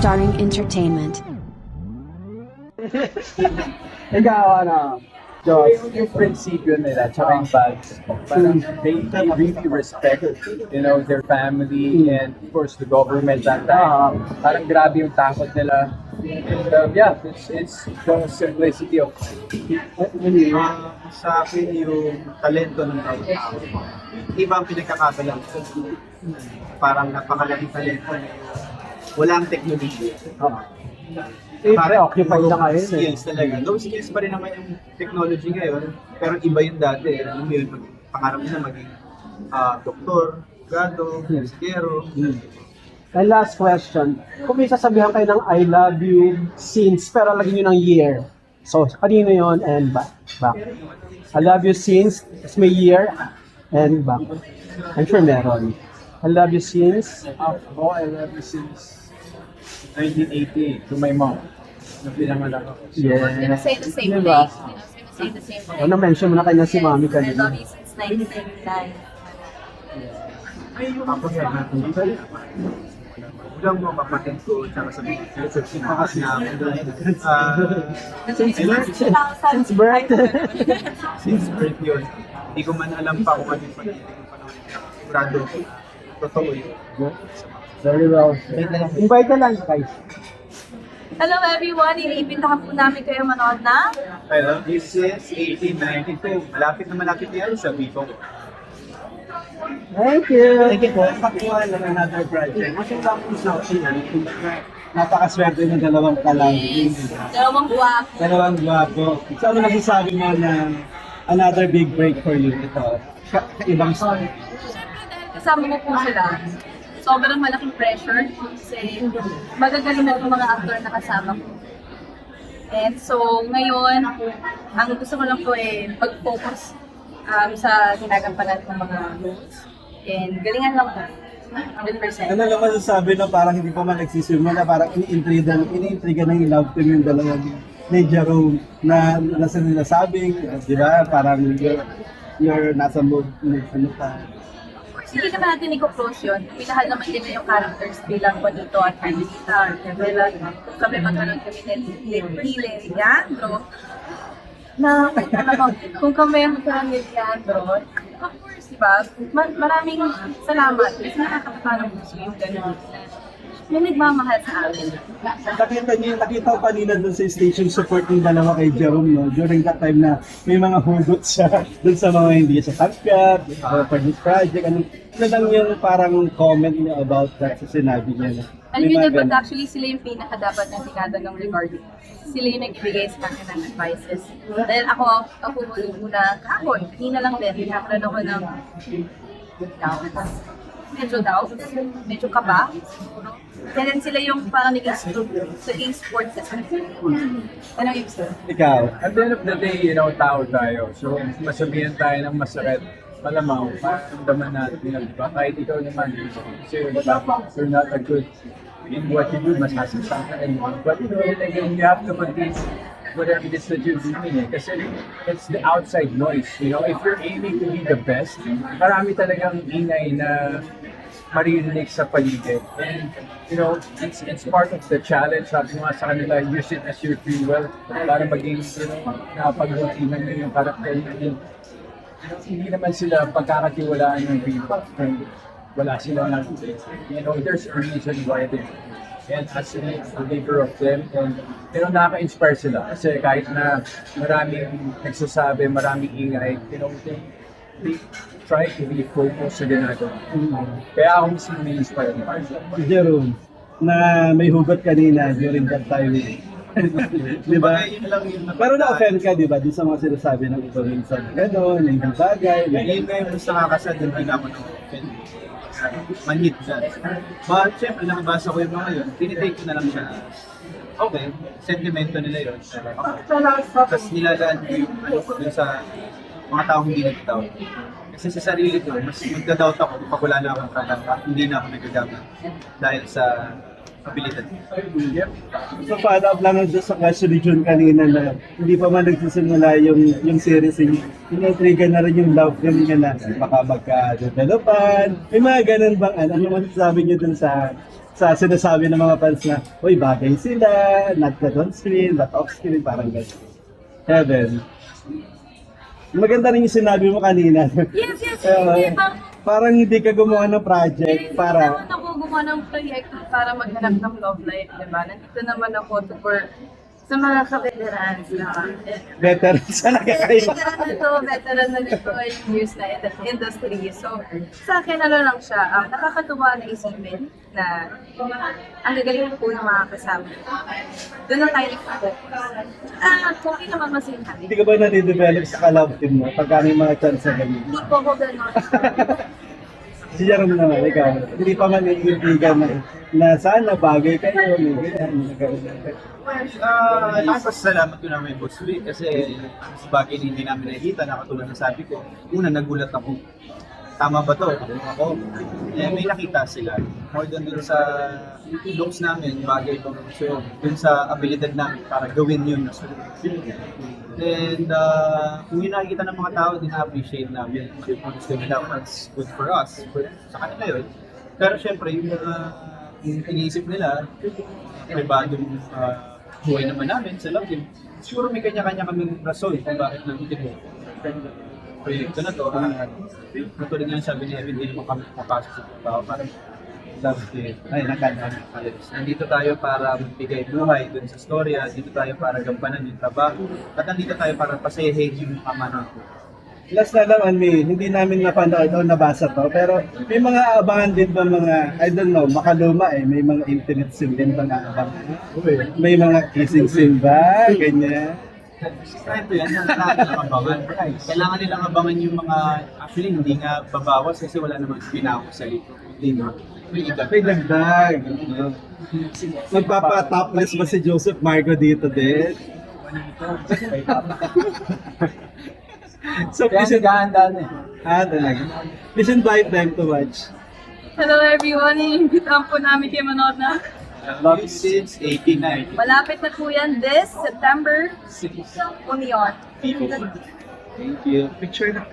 Starring Entertainment. Ikaw, ano, Josh, yung prinsipyo nila, tsaka yung values, parang they really respect, their family and of course the government that time. Parang grabe yung takot nila. And yeah, it's the simplicity of Sa akin yung talento ng tao. Ibang pinagkakabalan. Parang napakalaking talento na walang technology. occupied na ngayon. Skills talaga. Those skills pa rin naman yung technology ngayon. Pero iba yung dati. Alam mo yun, pangarap nila maging doktor, gado, musikero. And last question, kung may sasabihan kayo ng I love you since, pero lagyan nyo ng year. So, kanino yon and back? I love you since, tapos may year, and back. I'm sure meron. I love you since. I love you since 1980 to my mom. Na pinanganak ako. Yeah. Gonna say the same Diba? thing. You know, gonna say the same thing. Ano, mention mo na kayo na si Mami I kanina. love you since 1999. Ako yan. Ulang mo kapatid ko, tsaka sa mga kasi namin doon. Since birth. Since birth yun, hindi ko man alam pa kung ano yung panahon. Sigurado, totoo yun. Very well. Invite na lang, guys. Hello everyone! Iniimbitahan po namin kayo manood na I love you since 1892. Malapit na malapit yan sa Vivo. Thank you. Thank you po. Pakuha lang another project. Masya lang po sa akin. Napakaswerte ng dalawang kalangin. dalawang guwap. Dalawang gwapo. So ano masasabi mo na another big break for you ito? Ibang story. Siyempre dahil kasama ko po sila, sobrang malaking pressure kasi magagaling na yung mga actor na kasama ko. And so ngayon, ang gusto ko lang po mag-focus sa ginagampanan ng mga roles. And galingan lang po. 100%. Ano lang masasabi na parang hindi pa man nagsisimula, parang iniintriga ng love team yung dalawang ni Jerome na nasa nila sabing, di ba? Parang you're nasa mood, ano pa. Hindi naman natin i-close yun. Minahal naman din yung characters bilang Juanito at Carmelita or Carmela. Kung kami magkaroon kami ni Leandro, kung kami magkaroon ni Leandro, of course, diba? Maraming salamat kasi nakakaparang gusto yung ganun. May nagmamahal sa amin. Nakita ko kanina dun sa station support ng dalawa kay Jerome, no? During that time na may mga hugot siya dun sa mga hindi sa tanggap, for this project, ano lang yung parang comment niya about that sa sinabi niya. No? Alam May niyo, mga diba, ganun. actually sila yung pinaka-dapat na tinatanong regarding. Sila yung nagbibigay sa kanya ng advices. Dahil ako muna kahapon, kanina lang din, nakaroon ako ng medyo kaba. Kaya din sila yung parang naging sports sa ano yung Ikaw, At the end of the day, tao tayo. So, masabihan tayo ng masakit, malamang, maramdaman natin na, diba? Kahit ikaw naman, kasi you're not a good in what you do, masasasang ka rin. But again, you have to continue whatever it is that you're doing kasi it's the outside noise. If you're aiming to be the best, marami talagang ingay na maririnig sa paligid. And, it's part of the challenge. Sabi nga sa kanila, use it as your free will para maging, napag-routinan nyo yung karakter nyo. Hindi naman sila pagkakatiwalaan ng people. Wala sila na, there's a reason why they and as a leader of them, and nakaka-inspire sila kasi kahit na maraming nagsasabi, maraming ingay, they try to be focused sa ginagawa. Kaya ako mismo na-inspire. si Jerome, na may hugot kanina during that time. Di ba? Yun lang yung Pero na-offend ka, di ba? Di sa mga sinasabi ng iba minsan. Gano'n, yung ibang bagay. Yun na yung gusto nakakasal, hindi na ako na-offend. Manhit siya. But syempre, nakabasa ko yung mga yun, tinitake ko na lang siya as, okay, sentimento nila yun. Tapos nilalaan ko yung dun sa mga taong hindi nagtataw. Kasi sa sarili ko, mas magda-doubt ako pag wala na akong talent at hindi na ako nagagamit dahil sa abilidad. So, follow up lang doon sa question ni Jun kanina na hindi pa man nagsisimula yung series niyo. Ina-trigger na rin yung love niya na baka magka-developan. May mga ganun bang ano masasabi niyo dun sa sa sinasabi ng mga fans na, uy, bagay sila, not that on screen, but off screen, parang gano'n. Heaven. Maganda rin yung sinabi mo kanina. Yes, yes, Eh, yes. parang hindi ka gumawa ng project Hindi para naman ako gumawa ng proyekto para maghanap ng love life, di ba? Nandito naman ako to work sa mga ka-veterans na. veteran sa nagkakayo. Veteran na dito ay years na in the industry. So, sa akin, ano lang siya, nakakatuwa na isipin na ang gagaling po ng mga kasama. Doon na tayo nag-focus. Okay naman masinhabi. Hindi ka ba nadidevelop sa kalab team mo pagka may mga chance sa ganyan? Hindi po ako gano'n. Si Jerome naman, ikaw, hindi pa man naiintigan na sana bagay kayo, may ganyan. Napasalamat ko na may Boss Lee kasi sa bagay na hindi namin nakikita na katulad ng sabi ko, una nagulat ako. Tama ba to? Ako, may nakita sila. More than dun sa looks namin, bagay pa so dun sa abilidad namin para gawin yun. And kung yun nakikita ng mga tao, din na-appreciate namin. Kung gusto nila, that's good for us. But sa kanila yun. Pero syempre, yung iniisip nila, may bagong buhay naman namin sa love team. Siguro may kanya-kanya kaming rason kung bakit nandito mo. Proyekto na to. Katulad nga sabi ni Evan, hindi naman kami mapasok sa trabaho para love team. Ay, nakanta. Nandito tayo para magbigay buhay dun sa storya, dito tayo para gampanan yung trabaho, at nandito tayo para pasayahin yung kamano. Last na lang, hindi namin napanood o nabasa to, pero may mga abangan din ba mga, I don't know, makaluma may mga intimate scene din ba na abangan? May mga kissing scene ba? Ganyan. Ito yan, kailangan nilang abangan. Kailangan nilang abangan yung mga, actually hindi nga babawas kasi wala namang binawas sa lito. Hindi nga. May iba. May dagdag. Magpapa-topless ba si Joseph Marco dito din? So, Kaya please, naghahanda na eh. talaga. Please invite them to watch. Hello everyone, iimbitahan po namin kayo manood na. Love since 89. Malapit na po yan this September 6. Union. Thank you. Picture na.